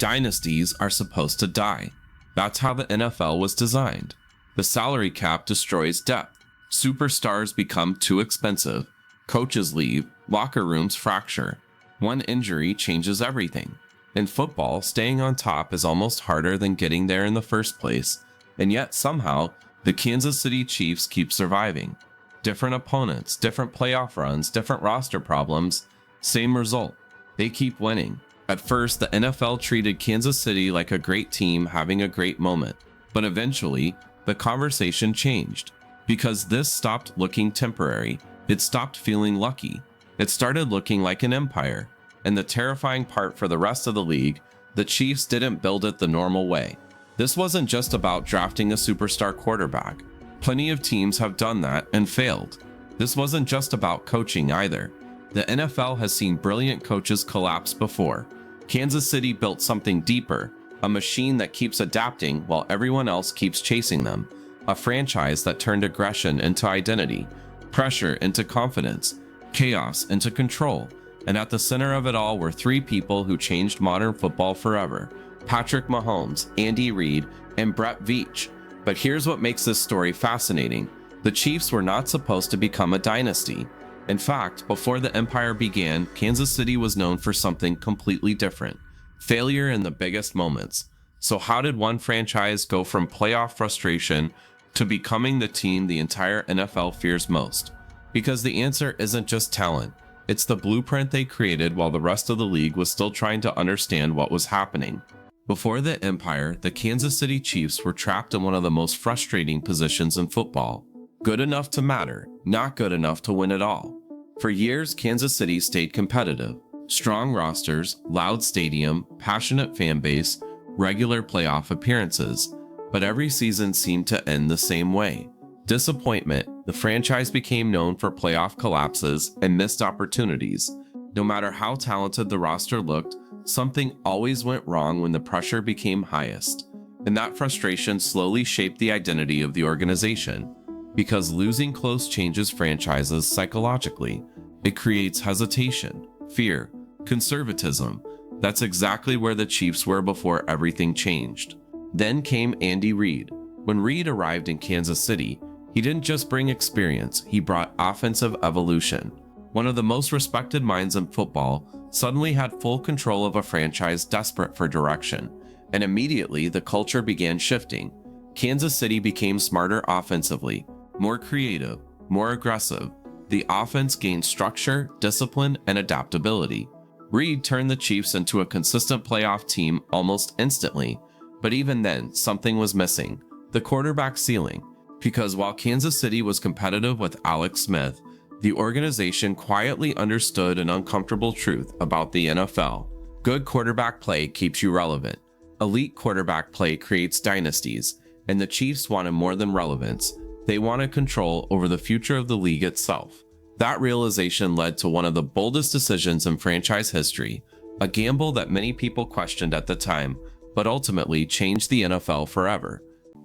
Dynasties are supposed to die. That's how the NFL was designed. The salary cap destroys depth. Superstars become too expensive. Coaches leave. Locker rooms fracture. One injury changes everything. In football, staying on top is almost harder than getting there in the first place. And yet somehow, the Kansas City Chiefs keep surviving. Different opponents, different playoff runs, different roster problems, same result. They keep winning. At first, the NFL treated Kansas City like a great team having a great moment. But eventually, the conversation changed. Because this stopped looking temporary. It stopped feeling lucky. It started looking like an empire. And the terrifying part for the rest of the league, the Chiefs didn't build it the normal way. This wasn't just about drafting a superstar quarterback. Plenty of teams have done that and failed. This wasn't just about coaching either. The NFL has seen brilliant coaches collapse before. Kansas City built something deeper, a machine that keeps adapting while everyone else keeps chasing them, a franchise that turned aggression into identity, pressure into confidence, chaos into control, and at the center of it all were three people who changed modern football forever: Patrick Mahomes, Andy Reid, and Brett Veach. But here's what makes this story fascinating. The Chiefs were not supposed to become a dynasty. In fact, before the empire began, Kansas City was known for something completely different: failure in the biggest moments. So how did one franchise go from playoff frustration to becoming the team the entire NFL fears most? Because the answer isn't just talent. It's the blueprint they created while the rest of the league was still trying to understand what was happening. Before the empire, the Kansas City Chiefs were trapped in one of the most frustrating positions in football. Good enough to matter, not good enough to win it all. For years, Kansas City stayed competitive. Strong rosters, loud stadium, passionate fan base, regular playoff appearances. But every season seemed to end the same way. Disappointment. The franchise became known for playoff collapses and missed opportunities. No matter how talented the roster looked, something always went wrong when the pressure became highest. And that frustration slowly shaped the identity of the organization. Because losing close changes franchises psychologically. It creates hesitation, fear, conservatism. That's exactly where the Chiefs were before everything changed. Then came Andy Reid. When Reid arrived in Kansas City, he didn't just bring experience, he brought offensive evolution. One of the most respected minds in football suddenly had full control of a franchise desperate for direction. And immediately, the culture began shifting. Kansas City became smarter offensively, more creative, more aggressive. The offense gained structure, discipline, and adaptability. Reid turned the Chiefs into a consistent playoff team almost instantly. But even then, something was missing: the quarterback ceiling. Because while Kansas City was competitive with Alex Smith, the organization quietly understood an uncomfortable truth about the NFL. Good quarterback play keeps you relevant. Elite quarterback play creates dynasties, and the Chiefs wanted more than relevance. They wanted control over the future of the league itself. That realization led to one of the boldest decisions in franchise history, a gamble that many people questioned at the time, but ultimately changed the NFL forever.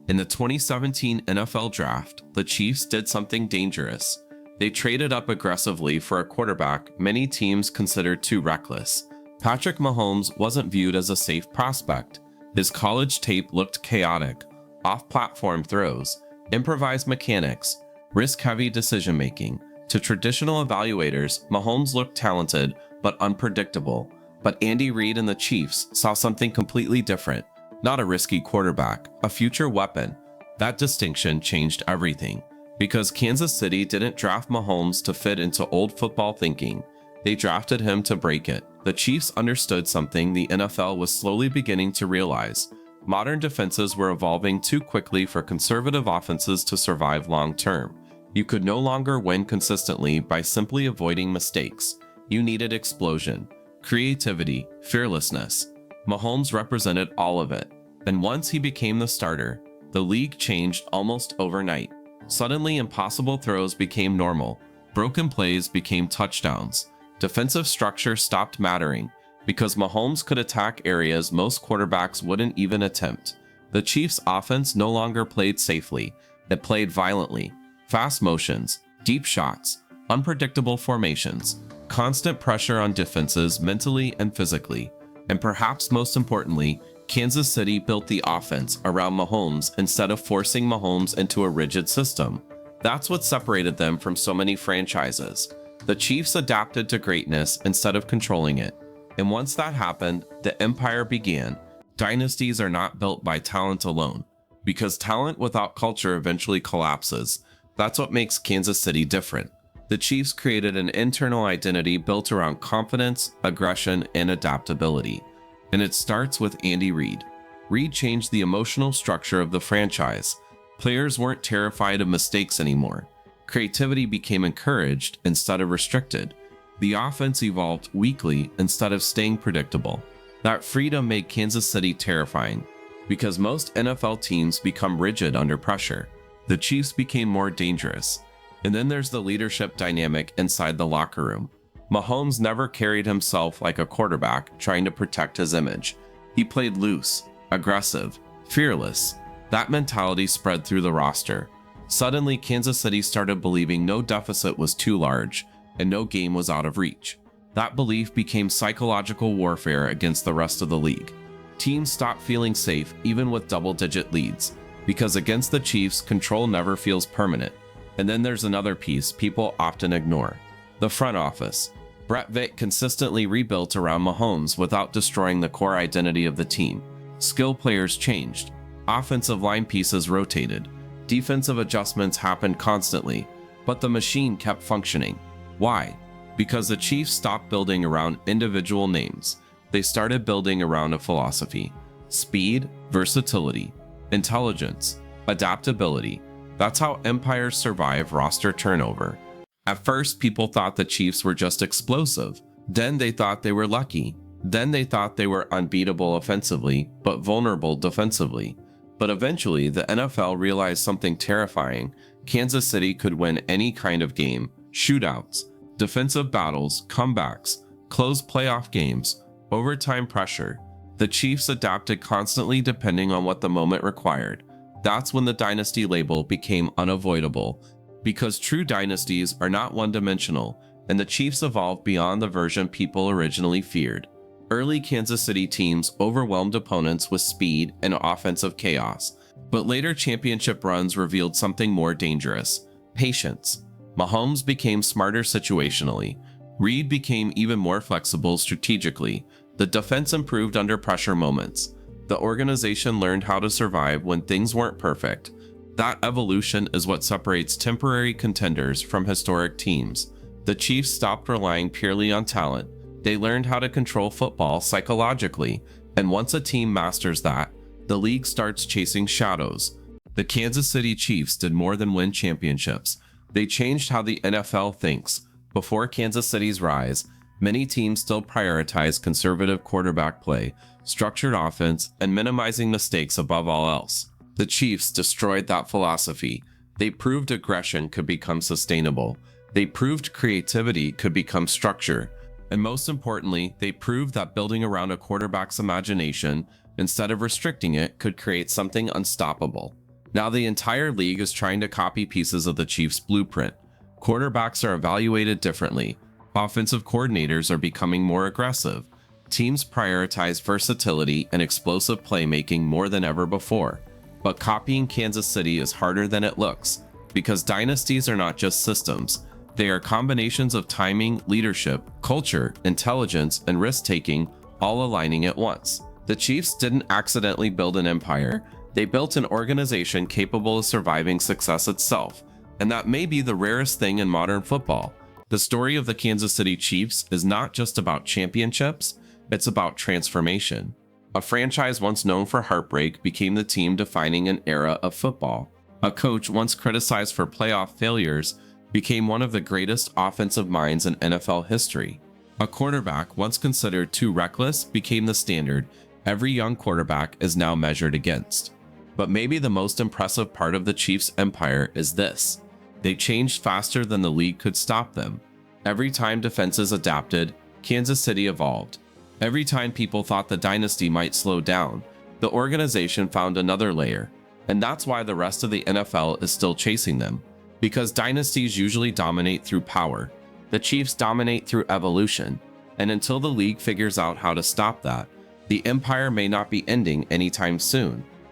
In the 2017 NFL Draft, the Chiefs did something dangerous. They traded up aggressively for a quarterback many teams considered too reckless. Patrick Mahomes wasn't viewed as a safe prospect. His college tape looked chaotic: off-platform throws, improvised mechanics, risk-heavy decision-making. To traditional evaluators, Mahomes looked talented but unpredictable. But Andy Reid and the Chiefs saw something completely different. Not a risky quarterback, a future weapon. That distinction changed everything. Because Kansas City didn't draft Mahomes to fit into old football thinking. They drafted him to break it. The Chiefs understood something the NFL was slowly beginning to realize. Modern defenses were evolving too quickly for conservative offenses to survive long term. You could no longer win consistently by simply avoiding mistakes. You needed explosion, creativity, fearlessness. Mahomes represented all of it. And once he became the starter, the league changed almost overnight. Suddenly, impossible throws became normal. Broken plays became touchdowns. Defensive structure stopped mattering because Mahomes could attack areas most quarterbacks wouldn't even attempt. The Chiefs' offense no longer played safely. It played violently. Fast motions, deep shots, unpredictable formations, constant pressure on defenses mentally and physically. And perhaps most importantly, Kansas City built the offense around Mahomes instead of forcing Mahomes into a rigid system. That's what separated them from so many franchises. The Chiefs adapted to greatness instead of controlling it. And once that happened, the empire began. Dynasties are not built by talent alone, because talent without culture eventually collapses. That's what makes Kansas City different. The Chiefs created an internal identity built around confidence, aggression, and adaptability. And it starts with Andy Reid. Reid changed the emotional structure of the franchise. Players weren't terrified of mistakes anymore. Creativity became encouraged instead of restricted. The offense evolved weekly instead of staying predictable. That freedom made Kansas City terrifying, because most NFL teams become rigid under pressure. The Chiefs became more dangerous. And then there's the leadership dynamic inside the locker room. Mahomes never carried himself like a quarterback trying to protect his image. He played loose, aggressive, fearless. That mentality spread through the roster. Suddenly, Kansas City started believing no deficit was too large and no game was out of reach. That belief became psychological warfare against the rest of the league. Teams stopped feeling safe even with double-digit leads, because against the Chiefs, control never feels permanent. And then there's another piece people often ignore: the front office. Brett Vitt consistently rebuilt around Mahomes without destroying the core identity of the team. Skill players changed. Offensive line pieces rotated. Defensive adjustments happened constantly, but the machine kept functioning. Why? Because the Chiefs stopped building around individual names. They started building around a philosophy: speed, versatility, intelligence, adaptability. That's how empires survive roster turnover. At first, people thought the Chiefs were just explosive. Then they thought they were lucky. Then they thought they were unbeatable offensively, but vulnerable defensively. But eventually, the NFL realized something terrifying. Kansas City could win any kind of game: shootouts, defensive battles, comebacks, close playoff games, overtime pressure. The Chiefs adapted constantly depending on what the moment required. That's when the dynasty label became unavoidable, because true dynasties are not one-dimensional, and the Chiefs evolved beyond the version people originally feared. Early Kansas City teams overwhelmed opponents with speed and offensive chaos, but later championship runs revealed something more dangerous: patience. Mahomes became smarter situationally. Reid became even more flexible strategically. The defense improved under pressure moments. The organization learned how to survive when things weren't perfect. That evolution is what separates temporary contenders from historic teams. The Chiefs stopped relying purely on talent. They learned how to control football psychologically, and once a team masters that, the league starts chasing shadows. The Kansas City Chiefs did more than win championships. They changed how the NFL thinks. Before Kansas City's rise, many teams still prioritize conservative quarterback play, structured offense, and minimizing mistakes above all else. The Chiefs destroyed that philosophy. They proved aggression could become sustainable. They proved creativity could become structure. And most importantly, they proved that building around a quarterback's imagination, instead of restricting it, could create something unstoppable. Now the entire league is trying to copy pieces of the Chiefs' blueprint. Quarterbacks are evaluated differently. Offensive coordinators are becoming more aggressive. Teams prioritize versatility and explosive playmaking more than ever before. But copying Kansas City is harder than it looks, because dynasties are not just systems. They are combinations of timing, leadership, culture, intelligence, and risk-taking, all aligning at once. The Chiefs didn't accidentally build an empire. They built an organization capable of surviving success itself, and that may be the rarest thing in modern football. The story of the Kansas City Chiefs is not just about championships, it's about transformation. A franchise once known for heartbreak became the team defining an era of football. A coach once criticized for playoff failures became one of the greatest offensive minds in NFL history. A quarterback once considered too reckless became the standard every young quarterback is now measured against. But maybe the most impressive part of the Chiefs' empire is this: they changed faster than the league could stop them. Every time defenses adapted, Kansas City evolved. Every time people thought the dynasty might slow down, the organization found another layer. And that's why the rest of the NFL is still chasing them. Because dynasties usually dominate through power. The Chiefs dominate through evolution. And until the league figures out how to stop that, The empire may not be ending anytime soon,